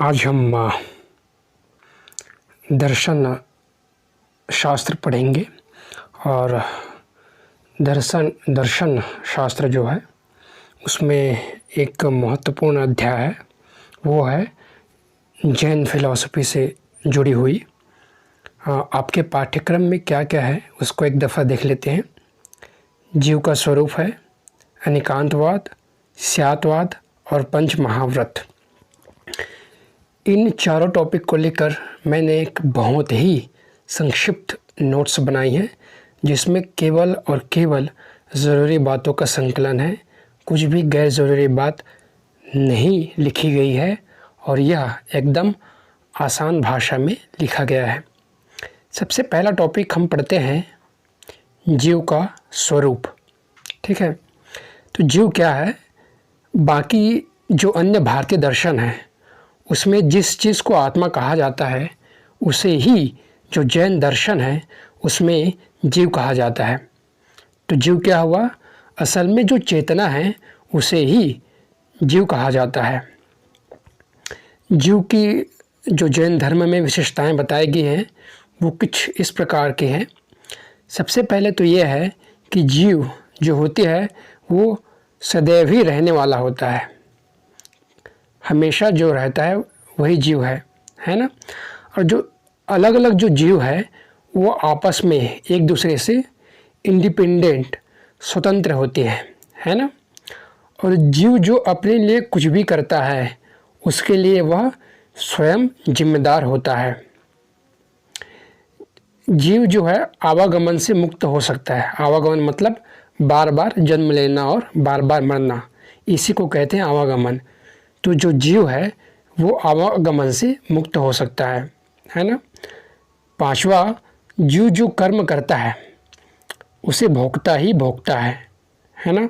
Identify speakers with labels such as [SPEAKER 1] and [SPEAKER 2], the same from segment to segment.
[SPEAKER 1] आज हम दर्शन शास्त्र पढ़ेंगे और दर्शन शास्त्र जो है उसमें एक महत्वपूर्ण अध्याय है, वो है जैन फिलॉसफी से जुड़ी हुई। आपके पाठ्यक्रम में क्या क्या है उसको एक दफ़ा देख लेते हैं। जीव का स्वरूप है, अनिकांतवाद, स्यातवाद और पंच महाव्रत। इन चारों टॉपिक को लेकर मैंने एक बहुत ही संक्षिप्त नोट्स बनाई हैं, जिसमें केवल और केवल ज़रूरी बातों का संकलन है। कुछ भी गैर ज़रूरी बात नहीं लिखी गई है और यह एकदम आसान भाषा में लिखा गया है। सबसे पहला टॉपिक हम पढ़ते हैं जीव का स्वरूप। ठीक है, तो जीव क्या है? बाकी जो अन्य भारतीय दर्शन है उसमें जिस चीज़ को आत्मा कहा जाता है, उसे ही जो जैन दर्शन है उसमें जीव कहा जाता है। तो जीव क्या हुआ? असल में जो चेतना है उसे ही जीव कहा जाता है। जीव की जो जैन धर्म में विशेषताएं बताई गई हैं वो कुछ इस प्रकार के हैं। सबसे पहले तो ये है कि जीव जो होती है वो सदैव ही रहने वाला होता है, हमेशा जो रहता है वही जीव है ना। और जो अलग अलग जो जीव है वो आपस में एक दूसरे से इंडिपेंडेंट, स्वतंत्र होते हैं, है ना। और जीव जो अपने लिए कुछ भी करता है उसके लिए वह स्वयं जिम्मेदार होता है। जीव जो है आवागमन से मुक्त हो सकता है। आवागमन मतलब बार बार जन्म लेना और बार बार मरना, इसी को कहते हैं आवागमन। तो जो जीव है वो आवागमन से मुक्त हो सकता है ना। पांचवा, जीव जो कर्म करता है उसे भोगता ही भोगता है ना।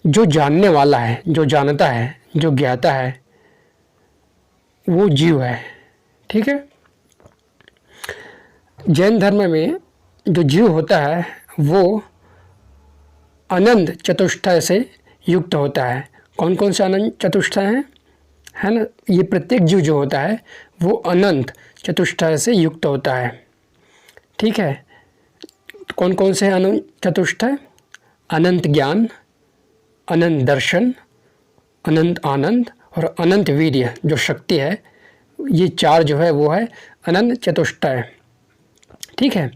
[SPEAKER 1] जो जानने वाला है, जो जानता है, जो ज्ञाता है, वो जीव है। ठीक है। जैन धर्म में जो जीव होता है वो अनंत चतुष्टय से युक्त होता है। कौन कौन से अनंत चतुष्टय हैं, है ना। ये प्रत्येक जीव जो होता है वो अनंत चतुष्टय से युक्त होता है। ठीक है। कौन कौन से अनंत चतुष्टय? अनंत ज्ञान, अनंत दर्शन, अनंत आनंद और अनंत वीर्य जो शक्ति है, ये चार जो है वो है अनंत चतुष्टय। ठीक है।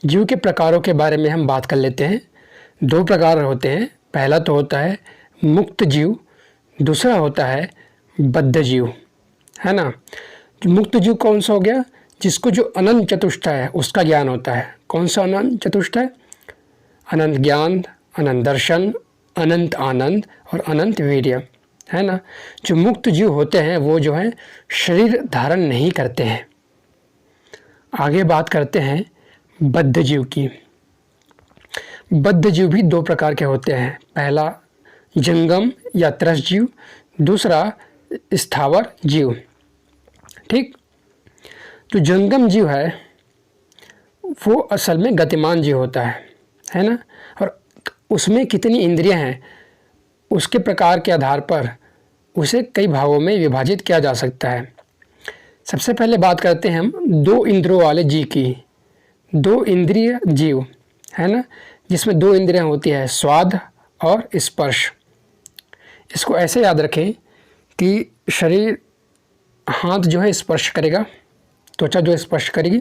[SPEAKER 1] जीव के प्रकारों के बारे में हम बात कर लेते हैं। दो प्रकार होते हैं। पहला तो होता है मुक्त जीव, दूसरा होता है बद्ध जीव, है ना। मुक्त जीव कौन सा हो गया? जिसको जो अनंत चतुष्टय है उसका ज्ञान होता है। कौन सा अनंत चतुष्टय? अनंत ज्ञान, अनंत दर्शन, अनंत आनंद और अनंत वीर्य, है ना। जो मुक्त जीव होते हैं वो जो है शरीर धारण नहीं करते हैं। आगे बात करते हैं बद्ध जीव की। बद्ध जीव भी दो प्रकार के होते हैं। पहला जंगम या त्रस जीव, दूसरा स्थावर जीव। ठीक। जो जंगम जीव है वो असल में गतिमान जीव होता है ना। और उसमें कितनी इंद्रियां हैं उसके प्रकार के आधार पर उसे कई भागों में विभाजित किया जा सकता है। सबसे पहले बात करते हैं हम दो इंद्रियों वाले जीव की। दो इंद्रिय जीव, है ना, जिसमें दो इंद्रियां होती है, स्वाद और स्पर्श। इसको ऐसे याद रखें कि शरीर, हाथ जो है स्पर्श करेगा, त्वचा जो स्पर्श करेगी।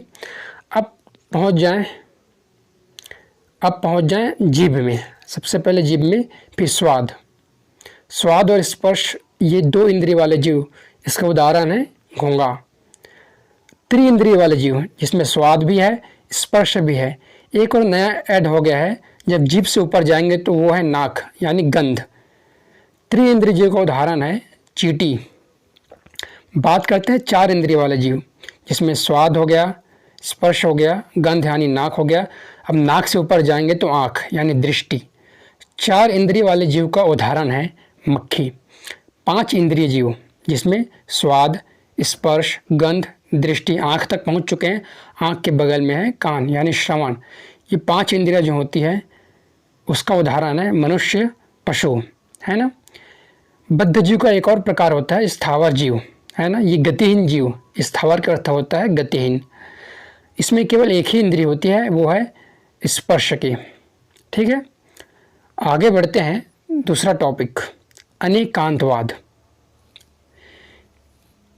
[SPEAKER 1] अब पहुंच जाएं जीभ में। सबसे पहले जीभ में, फिर स्वाद और स्पर्श, ये दो इंद्रिय वाले जीव, इसका उदाहरण है घोंघा। त्रिइंद्रिय वाले जीव जिसमें स्वाद भी है, स्पर्श भी है। एक और नया ऐड हो गया है, जब जीभ से ऊपर जाएंगे तो वो है नाक यानी गंध। त्रिइंद्रिय जीव का उदाहरण है चींटी। बात करते हैं चार इंद्रिय वाले जीव, जिसमें स्वाद हो गया, स्पर्श हो गया, गंध यानी नाक हो गया। अब नाक से ऊपर जाएंगे तो आँख यानी दृष्टि। चार इंद्रिय वाले जीव का उदाहरण है मक्खी। पांच इंद्रिय जीव जिसमें स्वाद, स्पर्श, गंध, दृष्टि, आँख तक पहुँच चुके हैं। आँख के बगल में है कान यानी श्रवण। ये पांच इंद्रियां जो होती है उसका उदाहरण है मनुष्य, पशु, है ना। बद्ध जीव का एक और प्रकार होता है स्थावर जीव, है ना। ये गतिहीन जीव, स्थावर का अर्थ होता है गतिहीन। इसमें केवल एक ही इंद्रिय होती है, वो है स्पर्श की। ठीक है, आगे बढ़ते हैं। दूसरा टॉपिक, अनेकांतवाद।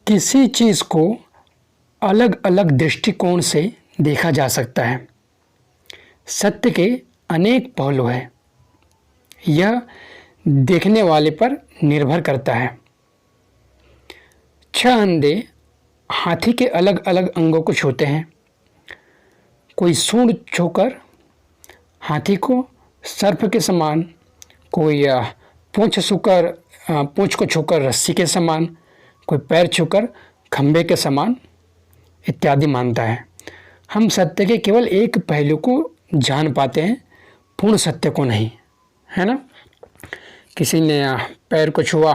[SPEAKER 1] किसी चीज़ को अलग अलग दृष्टिकोण से देखा जा सकता है। सत्य के अनेक पहलू हैं, यह देखने वाले पर निर्भर करता है। 6 अंधे हाथी के अलग अलग अंगों को छूते हैं। कोई सूंड छूकर हाथी को सर्प के समान, कोई पूंछ को छूकर रस्सी के समान, कोई पैर छूकर खंभे के समान इत्यादि मानता है। हम सत्य के केवल एक पहलू को जान पाते हैं, पूर्ण सत्य को नहीं, है ना। किसी ने पैर को छुआ,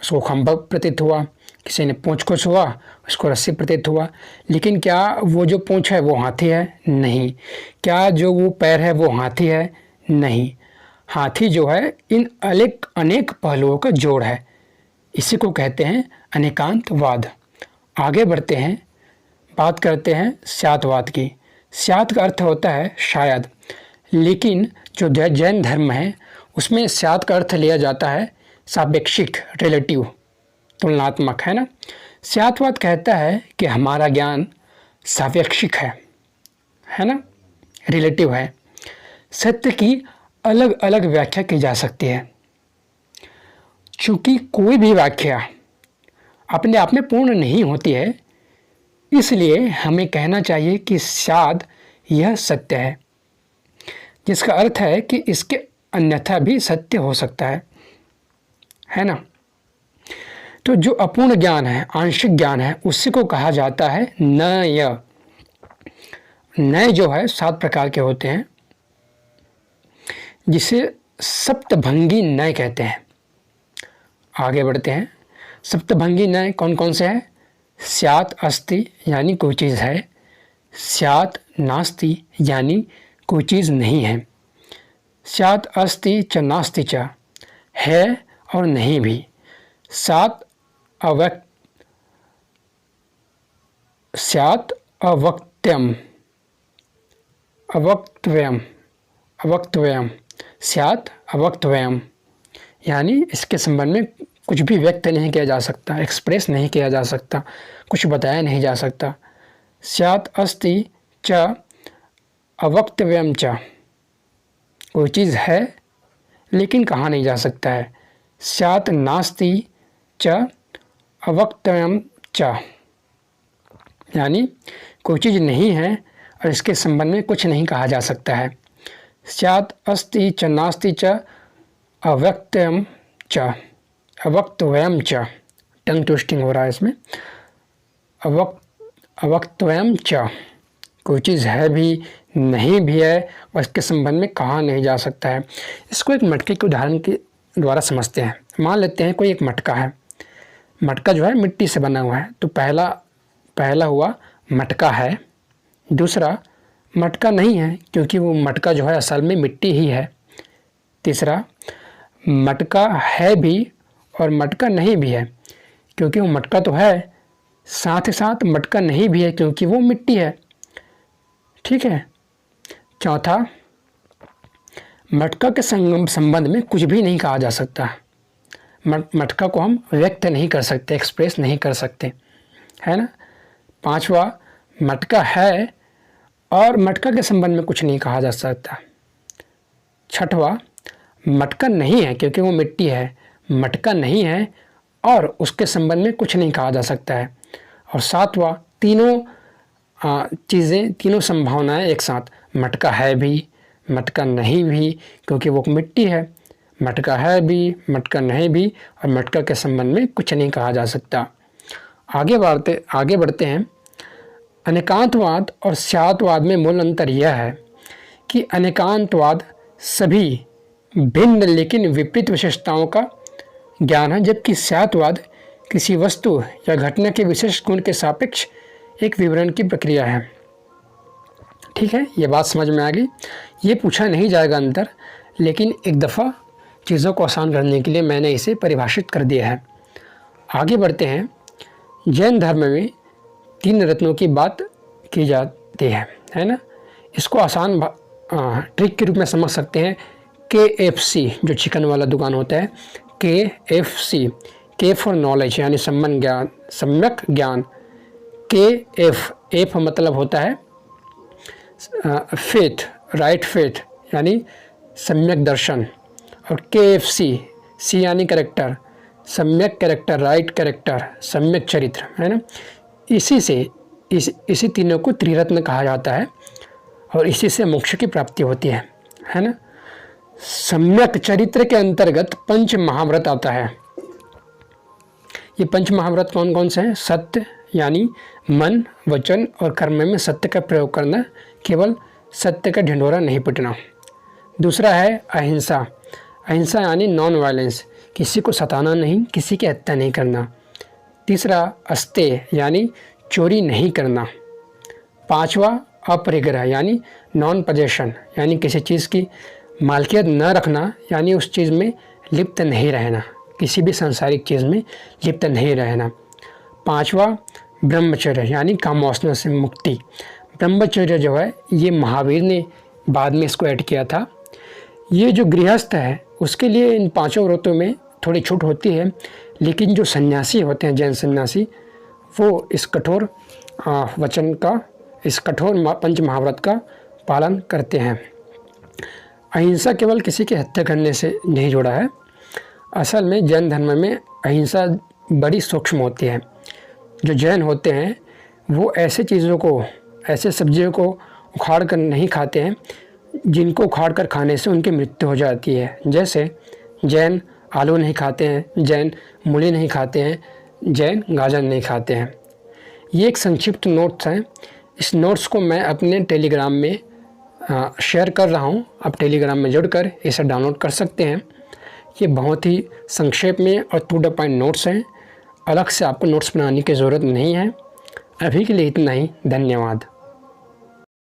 [SPEAKER 1] उसको खंभा प्रतीत हुआ, किसी ने पूंछ को छुआ, उसको रस्सी प्रतीत हुआ। लेकिन क्या वो जो पूंछ है वो हाथी है? नहीं। क्या जो वो पैर है वो हाथी है? नहीं। हाथी जो है इन अनेक पहलुओं का जोड़ है। इसी को कहते हैं अनेकांतवाद। आगे बढ़ते हैं, बात करते हैं स्यातवाद की। स्यात का अर्थ होता है शायद, लेकिन जो जैन धर्म है उसमें स्यात का अर्थ लिया जाता है सापेक्षिक, रिलेटिव, तुलनात्मक, है ना। स्यातवाद कहता है कि हमारा ज्ञान सापेक्षिक है ना, रिलेटिव है। सत्य की अलग अलग व्याख्या की जा सकती है। चूँकि कोई भी व्याख्या अपने आप में पूर्ण नहीं होती है, इसलिए हमें कहना चाहिए कि शायद यह सत्य है, जिसका अर्थ है कि इसके अन्यथा भी सत्य हो सकता है ना। तो जो अपूर्ण ज्ञान है, आंशिक ज्ञान है, उसी को कहा जाता है नय। नय जो है 7 प्रकार के होते हैं, जिसे सप्तभंगी नय कहते हैं। आगे बढ़ते हैं। सप्तभंगी नय कौन कौन से हैं? स्यात् अस्ति यानी कोई चीज़ है, स्यात् नास्ति यानी कोई चीज़ नहीं है, स्यात् अस्ति च नास्ति च है और नहीं भी, स्यात् अवक्त्यम अवक्तव्यम स्यात् अवक्तव्यम यानी इसके संबंध में कुछ भी व्यक्त नहीं किया जा सकता, एक्सप्रेस नहीं किया जा सकता, कुछ बताया नहीं जा सकता। स्यात् अस्ति च अवक्तव्यम च, कोई चीज़ है लेकिन कहा नहीं जा सकता है। स्यात् नास्ति च अवक्तव्यम च यानी कोई चीज़ नहीं है और इसके संबंध में कुछ नहीं कहा जा सकता है। स्यात् अस्ति च नास्ति च अव्यक्तव्यम च अवक्तव्यम च, टंग ट्विस्टिंग हो रहा है इसमें। अवक्तव्यम च, कोई चीज़ है भी नहीं भी है और इसके संबंध में कहा नहीं जा सकता है। इसको एक मटके के उदाहरण के द्वारा समझते हैं। मान लेते हैं कोई एक मटका है, मटका जो है मिट्टी से बना हुआ है। तो पहला हुआ मटका है, दूसरा मटका नहीं है क्योंकि वो मटका जो है असल में मिट्टी ही है, तीसरा मटका है भी और मटका नहीं भी है क्योंकि वो मटका तो है, साथ ही साथ मटका नहीं भी है क्योंकि वो मिट्टी है। ठीक है। चौथा, मटका के संबंध में कुछ भी नहीं कहा जा सकता, मटका को हम व्यक्त नहीं कर सकते, एक्सप्रेस नहीं कर सकते, है ना। पांचवा, मटका है और मटका के संबंध में कुछ नहीं कहा जा सकता। छठवा, मटका नहीं है क्योंकि वो मिट्टी है, मटका नहीं है और उसके संबंध में कुछ नहीं कहा जा सकता है। और सातवां, तीनों चीज़ें, तीनों संभावनाएं एक साथ, मटका है भी, मटका नहीं भी क्योंकि वो मिट्टी है, मटका है भी, मटका नहीं भी और मटका के संबंध में कुछ नहीं कहा जा सकता। आगे बढ़ते हैं। अनेकांतवाद और स्यातवाद में मूल अंतर यह है कि अनेकांतवाद सभी भिन्न लेकिन विपरीत विशेषताओं का ज्ञान है, जबकि स्यातवाद किसी वस्तु या घटना के विशेष गुण के सापेक्ष एक विवरण की प्रक्रिया है। ठीक है, ये बात समझ में आ गई। ये पूछा नहीं जाएगा अंतर, लेकिन एक दफ़ा चीज़ों को आसान करने के लिए मैंने इसे परिभाषित कर दिया है। आगे बढ़ते हैं। जैन धर्म में 3 रत्नों की बात की जाती है ना। इसको आसान ट्रिक के रूप में समझ सकते हैं। KFC जो चिकन वाला दुकान होता है, KFC, K फॉर नॉलेज यानी सम्यक ज्ञान। एफ मतलब होता है फेथ, राइट फेथ यानी सम्यक दर्शन। और KFC, C यानी कैरेक्टर, सम्यक कैरेक्टर, राइट कैरेक्टर, सम्यक चरित्र, है ना। इसी तीनों को त्रिरत्न कहा जाता है और इसी से मोक्ष की प्राप्ति होती है ना। सम्यक चरित्र के अंतर्गत 5 महाव्रत आता है। ये 5 महाव्रत कौन कौन से हैं? सत्य यानी मन, वचन और कर्म में सत्य का प्रयोग करना, केवल सत्य का ढिंढोरा नहीं पिटना। दूसरा है अहिंसा, अहिंसा यानी नॉन वायलेंस, किसी को सताना नहीं, किसी की हत्या नहीं करना। तीसरा अस्तेय यानी चोरी नहीं करना। 5वां अपरिग्रह यानी नॉन पजेशन, यानी किसी चीज़ की मालकियत न रखना, यानी उस चीज़ में लिप्त नहीं रहना, किसी भी सांसारिक चीज़ में लिप्त नहीं रहना। 5वां ब्रह्मचर्य यानी कामवासना से मुक्ति। ब्रह्मचर्य जो है ये महावीर ने बाद में इसको ऐड किया था। ये जो गृहस्थ है उसके लिए इन 5 व्रतों में थोड़ी छूट होती है, लेकिन जो सन्यासी होते हैं, जैन सन्यासी, वो इस कठोर वचन का, इस कठोर 5 महाव्रत का पालन करते हैं। अहिंसा केवल किसी की हत्या करने से नहीं जुड़ा है। असल में जैन धर्म में अहिंसा बड़ी सूक्ष्म होती है। जो जैन होते हैं वो ऐसे चीज़ों को, ऐसे सब्जियों को उखाड़ कर नहीं खाते हैं जिनको उखाड़ कर खाने से उनकी मृत्यु हो जाती है। जैसे जैन आलू नहीं खाते हैं, जैन मूली नहीं खाते हैं, जैन गाजर नहीं खाते हैं। ये एक संक्षिप्त नोट्स हैं। इस नोट्स को मैं अपने टेलीग्राम में शेयर कर रहा हूँ। आप टेलीग्राम में जुड़कर इसे डाउनलोड कर सकते हैं। ये बहुत ही संक्षेप में और टू द पॉइंट नोट्स हैं। अलग से आपको नोट्स बनाने की ज़रूरत नहीं है। अभी के लिए इतना ही। धन्यवाद।